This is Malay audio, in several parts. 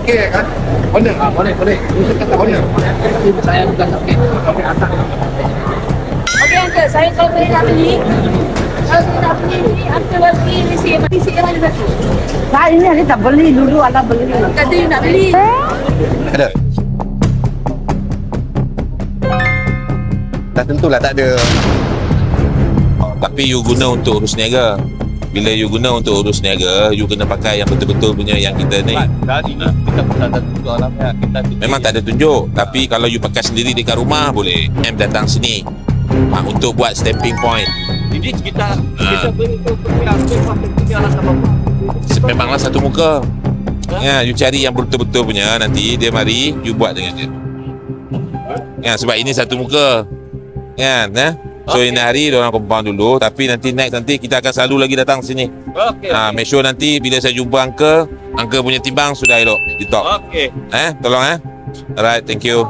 okey kan? Boleh? Boleh. Ini kata boleh. Saya bukan okey. Okey atas. Okey Uncle, saya kalau saya nak beli, ni Uncle bagi receipt yang mana satu? Saya ni ada tak beli dulu, ada beli. Kata you nak beli. Ada. Dah tentulah tak ada. Tapi you guna untuk urus niaga. Bila you guna untuk urus niaga, you kena pakai yang betul-betul punya yang kita ni. Tadi ni kita pun tak ada tunjuk alamnya. Memang tak ada tunjuk. Tapi kalau you pakai sendiri dekat rumah, boleh. Datang sini untuk buat stamping point. Jadi kita beri tu punya alasan apa? Memanglah satu muka. Ya, you cari yang betul-betul punya. Nanti dia mari, you buat dengan dia. Ya, sebab ini satu muka. Kan, So ini hari diorang compound dulu. Tapi nanti next nanti kita akan selalu lagi datang sini. Okey. Make sure nanti bila saya jumpa Uncle punya timbang sudah elok. Di top. Okey. Tolong Alright, thank you.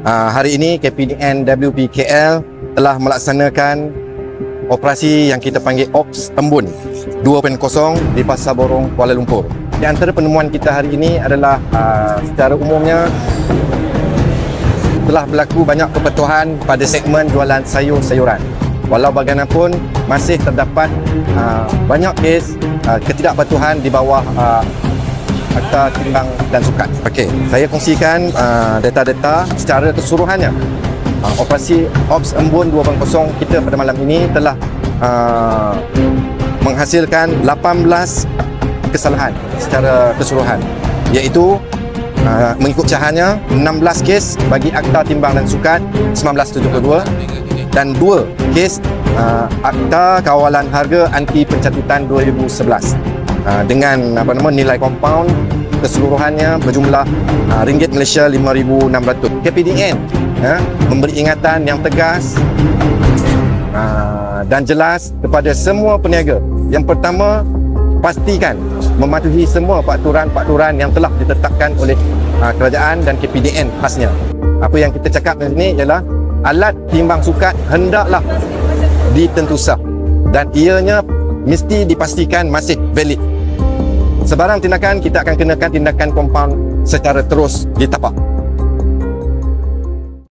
Hari ini KPDN WPKL telah melaksanakan operasi yang kita panggil Ops Embun 2.0 di Pasar Borong, Kuala Lumpur. Di antara penemuan kita hari ini adalah secara umumnya telah berlaku banyak kepatuhan pada segmen jualan sayur-sayuran. Walau bagaimanapun masih terdapat banyak kes ketidakpatuhan di bawah Akta Timbang dan Sukat. Okey, saya kongsikan data-data secara keseluruhannya. Operasi Ops Embun 2.0 kita pada malam ini telah menghasilkan 18 kesalahan secara keseluruhan, iaitu mengikut cahannya 16 kes bagi Akta Timbang dan Sukat 1972 dan 2 kes Akta Kawalan Harga Anti Pencatutan 2011 dengan nilai kompaun keseluruhannya berjumlah ringgit Malaysia 5,600. KPDN memberi ingatan yang tegas dan jelas kepada semua peniaga. Yang pertama, pastikan mematuhi semua peraturan-peraturan yang telah ditetapkan oleh kerajaan dan KPDN khasnya. Apa yang kita cakap di sini ialah alat timbang sukat hendaklah ditentu sah dan ianya mesti dipastikan masih valid. Sebarang tindakan kita akan kenakan tindakan kompaun secara terus ditapak.